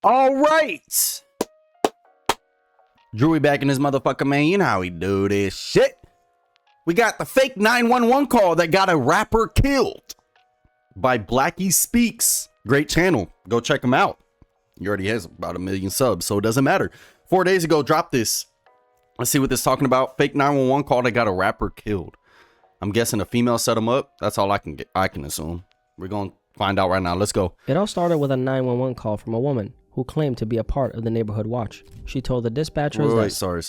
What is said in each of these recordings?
All right. Dreuxie back in this motherfucker, man. You know how we do this shit. We got the fake 911 call that got a rapper killed by BlackySpeakz. Great channel. Go check him out. He already has about 1 million subs, so it doesn't matter. 4 days ago, dropped this. Let's see what this is talking about. Fake 911 call that got a rapper killed. I'm guessing a female set him up. That's all I can assume. We're going to find out right now. Let's go. It all started with a 911 call from a woman who claimed to be a part of the neighborhood watch. She told the dispatchers Wait, sorry.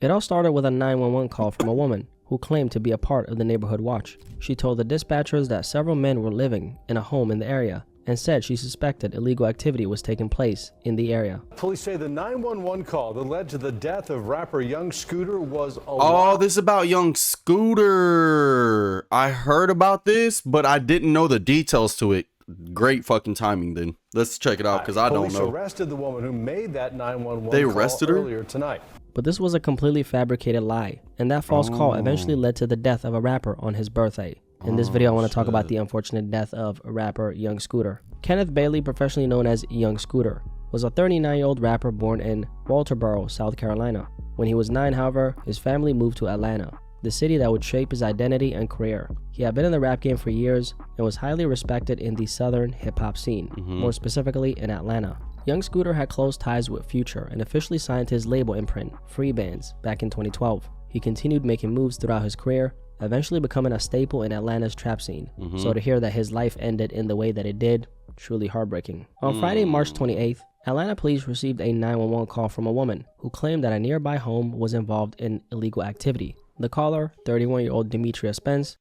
It all started with a 911 call from a woman who claimed to be a part of the neighborhood watch. She told the dispatchers that several men were living in a home in the area and said she suspected illegal activity was taking place in the area. Police say the 911 call that led to the death of rapper Young Scooter was a Oh, this is about Young Scooter. I heard about this, but I didn't know the details to it. Great fucking timing then. Let's check it out because I don't know. Police arrested the woman who made that 911 They call arrested her earlier tonight. But this was a completely fabricated lie, and that false call eventually led to the death of a rapper on his birthday. In this video, I want to talk about the unfortunate death of rapper Young Scooter. Kenneth Bailey, professionally known as Young Scooter, was a 39-year-old rapper born in Walterboro, South Carolina. When he was 9, however, his family moved to Atlanta, the city that would shape his identity and career. He had been in the rap game for years and was highly respected in the southern hip-hop scene, more specifically in Atlanta. Young Scooter had close ties with Future and officially signed to his label imprint, Free Bands, back in 2012. He continued making moves throughout his career, eventually becoming a staple in Atlanta's trap scene. So to hear that his life ended in the way that it did, truly heartbreaking. On Friday, March 28th, Atlanta police received a 911 call from a woman who claimed that a nearby home was involved in illegal activity. The caller, 31-year-old Demetria Spence,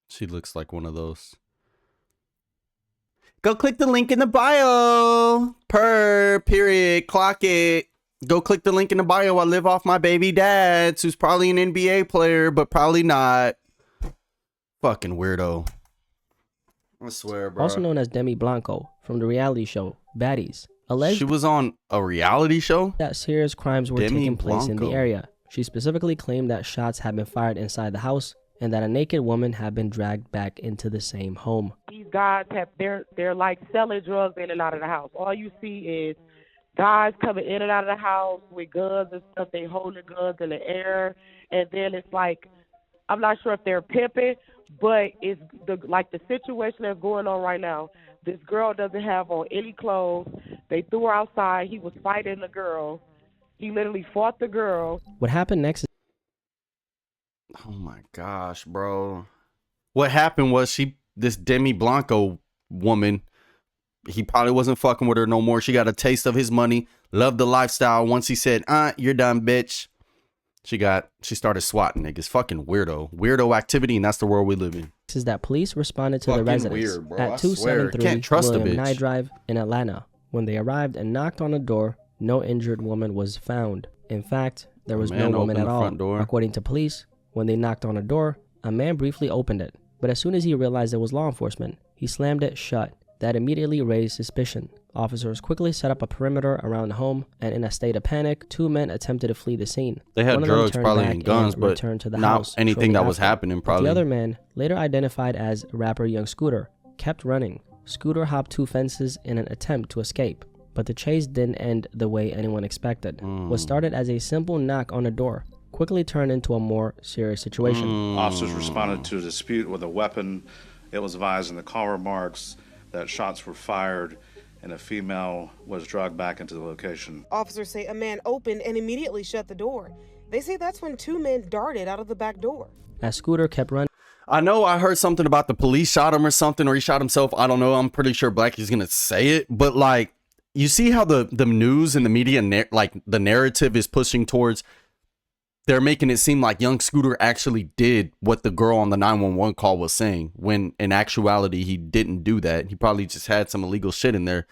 She looks like one of those. Go click the link in the bio. Period. Clock it. Go click the link in the bio. I live off my baby dad's, who's probably an NBA player, but probably not. Fucking weirdo. I swear, bro. also known as Demi Blanco, from the reality show Baddies, alleged She was on a reality show? that serious crimes were Demi taking place in the Blanco. area. She specifically claimed that shots had been fired inside the house and that a naked woman had been dragged back into the same home. These guys they're like selling drugs in and out of the house. All you see is guys coming in and out of the house with guns and stuff. They holding guns in the air, and then it's like, I'm not sure if they're pimping, but it's the situation that's going on right now. This girl doesn't have on any clothes. They threw her outside. He was fighting the girl. He literally fought the girl. What happened next is Oh my gosh, bro. What happened was this Demi Blanco woman, he probably wasn't fucking with her no more. She got a taste of his money, loved the lifestyle. Once he said, you're done, bitch. She started swatting niggas. Fucking weirdo activity, and that's the world we live in. that police responded to the Fucking residence weird, bro. I at swear. 273 Can't trust a William bitch. Nye Drive in Atlanta. When they arrived and knocked on the door, no injured woman was found. In fact, there was no man woman opened at the all. front door. According to police, when they knocked on the door, a man briefly opened it, but as soon as he realized it was law enforcement, he slammed it shut. That immediately raised suspicion. Officers quickly set up a perimeter around the home, and in a state of panic, 2 men attempted to flee the scene. They had One of them drugs, turned probably, back and guns, but returned to the not house anything shortly that was after. happening, But probably. the other man, later identified as rapper Young Scooter, kept running. Scooter hopped 2 fences in an attempt to escape, but the chase didn't end the way anyone expected. What started as a simple knock on the door quickly turned into a more serious situation. Officers responded to a dispute with a weapon. It was advised in the call remarks that shots were fired and a female was dragged back into the location. Officers say a man opened and immediately shut the door. They say that's when 2 men darted out of the back door. As Scooter kept running, I know I heard something about the police shot him or something, or he shot himself. I don't know. I'm pretty sure Blackie's going to say it. But, like, you see how the news and the media, the narrative is pushing towards, they're making it seem like Young Scooter actually did what the girl on the 911 call was saying, when in actuality, he didn't do that. He probably just had some illegal shit in there.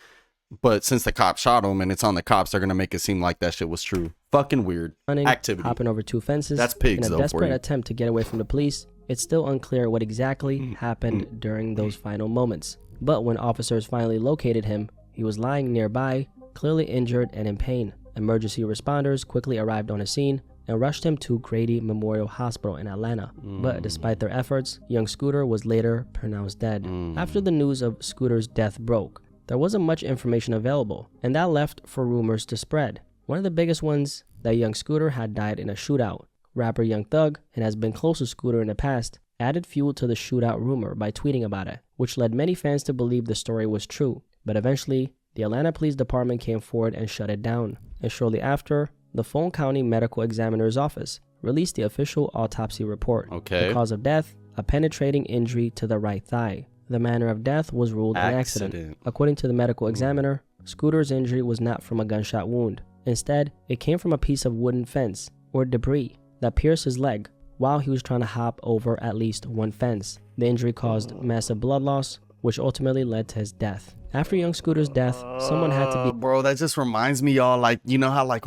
But since the cops shot him and it's on the cops, they're going to make it seem like that shit was true. Fucking weird activity. hopping over 2 fences, That's pigs, in a though, for desperate you. attempt to get away from the police. It's still unclear what exactly happened during those final moments. But when officers finally located him, he was lying nearby, clearly injured and in pain. Emergency responders quickly arrived on the scene, and rushed him to Grady Memorial Hospital in Atlanta. But despite their efforts, young Scooter was later pronounced dead. After the news of Scooter's death broke, there wasn't much information available, and that left for rumors to spread. One of the biggest ones, that young Scooter had died in a shootout. Rapper Young Thug, and has been close to Scooter in the past, added fuel to the shootout rumor by tweeting about it, which led many fans to believe the story was true. But eventually, the Atlanta Police Department came forward and shut it down. And shortly after, the Fulton County Medical Examiner's Office released the official autopsy report. The cause of death, a penetrating injury to the right thigh. The manner of death was ruled an accident. According to the medical examiner, Scooter's injury was not from a gunshot wound. Instead, it came from a piece of wooden fence or debris that pierced his leg while he was trying to hop over at least one fence. The injury caused massive blood loss, which ultimately led to his death. After young Scooter's death, someone had to be... Bro, that just reminds me, y'all, like, you know how, like,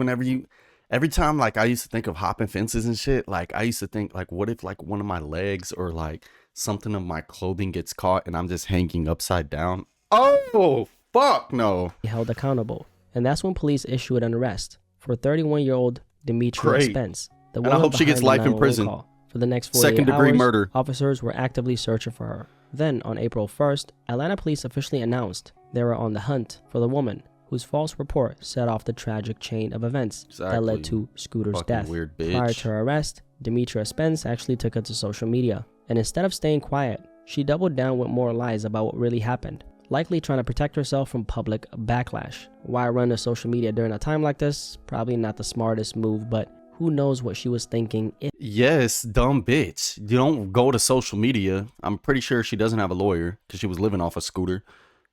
every time, like, I used to think of hopping fences and shit, like, I used to think, like, what if, like, one of my legs or, like, something of my clothing gets caught and I'm just hanging upside down? Oh, fuck no. Held accountable. And that's when police issued an arrest for 31-year-old Demetria Spence. And I hope she gets life in prison. For the next 48 Second-degree hours, murder. Officers were actively searching for her. Then, on April 1st, Atlanta police officially announced they were on the hunt for the woman whose false report set off the tragic chain of events that led to Scooter's death. Weird bitch. Prior to her arrest, Demetria Spence actually took it to social media. And instead of staying quiet, she doubled down with more lies about what really happened, likely trying to protect herself from public backlash. Why run to social media during a time like this? Probably not the smartest move, but who knows what she was thinking. Yes, dumb bitch. You don't go to social media. I'm pretty sure she doesn't have a lawyer because she was living off a scooter.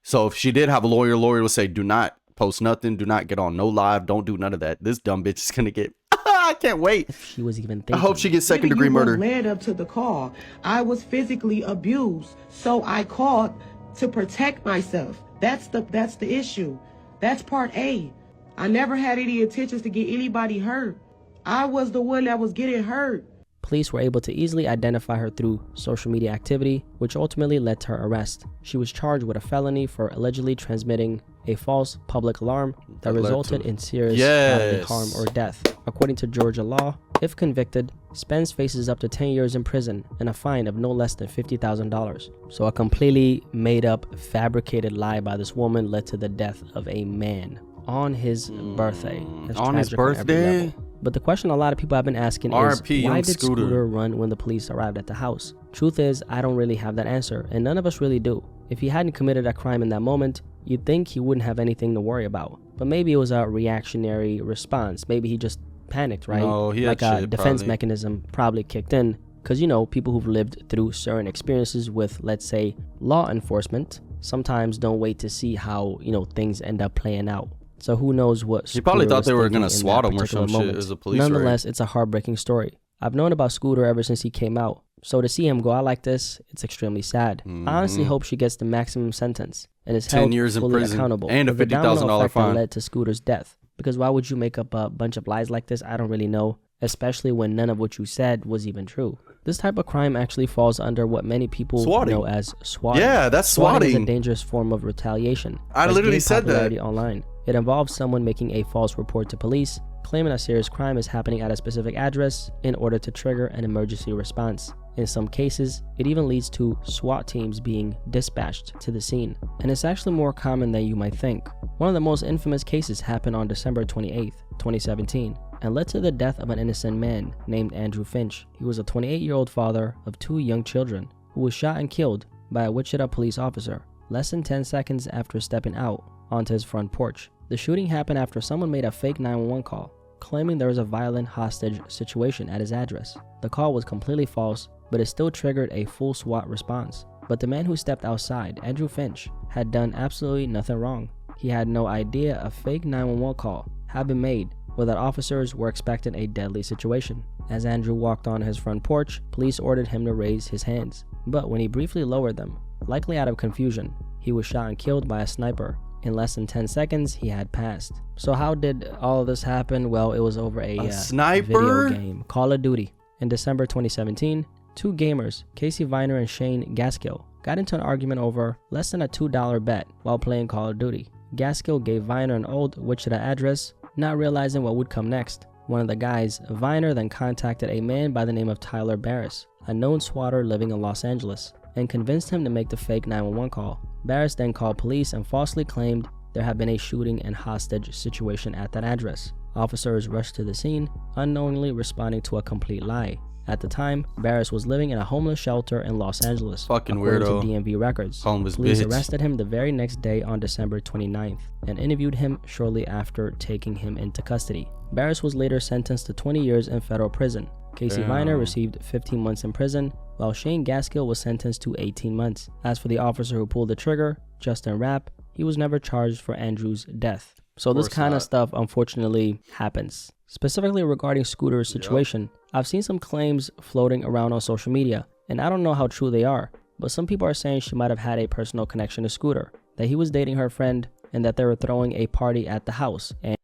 So if she did have a lawyer would say, do not post nothing. Do not get on no live. Don't do none of that. This dumb bitch is going to get... I can't wait. If she was even thinking. I hope she gets second-degree murder. Led up to the call. I was physically abused. So I called to protect myself. That's the issue. That's part A. I never had any intentions to get anybody hurt. I was the one that was getting hurt. Police were able to easily identify her through social media activity, which ultimately led to her arrest. She was charged with a felony for allegedly transmitting a false public alarm that resulted in serious bodily harm or death. According to Georgia law, if convicted, Spence faces up to 10 years in prison and a fine of no less than $50,000. So a completely made up, fabricated lie by this woman led to the death of a man on his birthday. That's on his tragic on every birthday? level. But the question a lot of people have been asking is, why did Scooter run when the police arrived at the house? Truth is, I don't really have that answer, and none of us really do. If he hadn't committed a crime in that moment, you'd think he wouldn't have anything to worry about. But maybe it was a reactionary response. Maybe he just panicked, right? No, he had like a defense mechanism probably kicked in. Because, you know, people who've lived through certain experiences with, let's say, law enforcement, sometimes don't wait to see how, you know, things end up playing out. So who knows what He probably thought they were going to swat him or some shit as a police Nonetheless, it's a heartbreaking story. I've known about Scooter ever since he came out. So to see him go out like this, it's extremely sad. I honestly hope she gets the maximum sentence and is 10 held years in fully prison accountable and a for the domino $50,000 effect fine. that led to Scooter's death. Because why would you make up a bunch of lies like this? I don't really know, especially when none of what you said was even true. This type of crime actually falls under what many people know as swatting. Yeah, that's Swatting swatting. is a dangerous form of retaliation. I literally said that. Online. It involves someone making a false report to police, claiming a serious crime is happening at a specific address in order to trigger an emergency response. In some cases, it even leads to SWAT teams being dispatched to the scene. And it's actually more common than you might think. One of the most infamous cases happened on December 28, 2017, and led to the death of an innocent man named Andrew Finch. He was a 28-year-old father of 2 young children who was shot and killed by a Wichita police officer less than 10 seconds after stepping out onto his front porch. The shooting happened after someone made a fake 911 call, claiming there was a violent hostage situation at his address. The call was completely false, but it still triggered a full SWAT response. But the man who stepped outside, Andrew Finch, had done absolutely nothing wrong. He had no idea a fake 911 call had been made, or that officers were expecting a deadly situation. As Andrew walked on his front porch, police ordered him to raise his hands. But when he briefly lowered them, likely out of confusion, he was shot and killed by a sniper. In less than 10 seconds, he had passed. So how did all of this happen? Well, it was over a sniper video game, Call of Duty. In December 2017, 2 gamers, Casey Viner and Shane Gaskill, got into an argument over less than a $2 bet while playing Call of Duty. Gaskill gave Viner an old Wichita address, not realizing what would come next. One of the guys, Viner, then contacted a man by the name of Tyler Barris, a known swatter living in Los Angeles, and convinced him to make the fake 911 call. Barris then called police and falsely claimed there had been a shooting and hostage situation at that address. Officers rushed to the scene, unknowingly responding to a complete lie. At the time, Barris was living in a homeless shelter in Los Angeles, Fucking according weirdo. to DMV records. Homeless Police bitch. arrested him the very next day on December 29th and interviewed him shortly after taking him into custody. Barris was later sentenced to 20 years in federal prison. Casey Damn. Viner received 15 months in prison, while Shane Gaskill was sentenced to 18 months. As for the officer who pulled the trigger, Justin Rapp, he was never charged for Andrew's death. So this kind of stuff unfortunately happens. Specifically regarding Scooter's situation, I've seen some claims floating around on social media, and I don't know how true they are, but some people are saying she might have had a personal connection to Scooter, that he was dating her friend, and that they were throwing a party at the house. And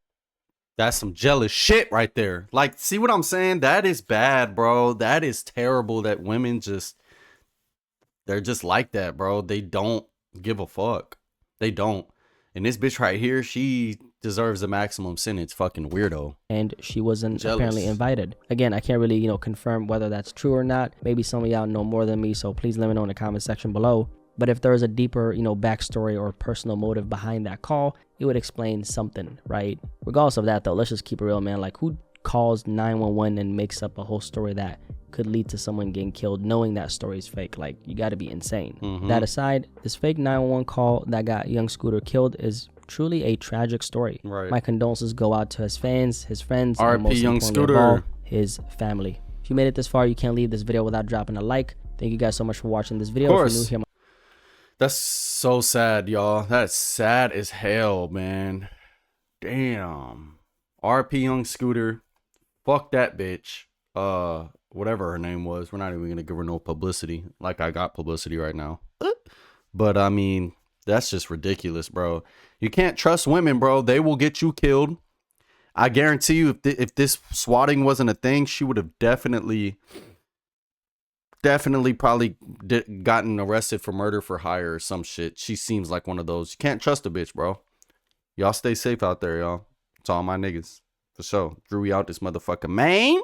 That's some jealous shit right there. Like, see what I'm saying? That is bad, bro. That is terrible that women they're just like that, bro. They don't give a fuck. They don't. And this bitch right here, she deserves the maximum sentence. Fucking weirdo. and she wasn't Jealous. apparently invited. Again, I can't really, confirm whether that's true or not. Maybe some of y'all know more than me, so please let me know in the comment section below. But if there is a deeper, backstory or personal motive behind that call, it would explain something, right? Regardless of that, though, let's just keep it real, man. Like, who calls 911 and makes up a whole story that could lead to someone getting killed knowing that story is fake? Like, you got to be insane. That aside, this fake 911 call that got young Scooter killed is truly a tragic story. Right. My condolences go out to his fans, his friends, and R.I.P. most young importantly of all, Scooter. his family. If you made it this far, you can't leave this video without dropping a like. Thank you guys so much for watching this video. Of course. If you're new here, That's so sad, y'all. That's sad as hell, man. Damn. RP Young Scooter. Fuck that bitch. Whatever her name was. We're not even gonna give her no publicity. Like I got publicity right now. But I mean, that's just ridiculous, bro. You can't trust women, bro. They will get you killed. I guarantee you, if this swatting wasn't a thing, she would have definitely probably gotten arrested for murder for hire or some shit. She seems like one of those. You can't trust a bitch, bro. Y'all stay safe out there, y'all. It's all my niggas. For sure. Dreuxie out this motherfucker, man.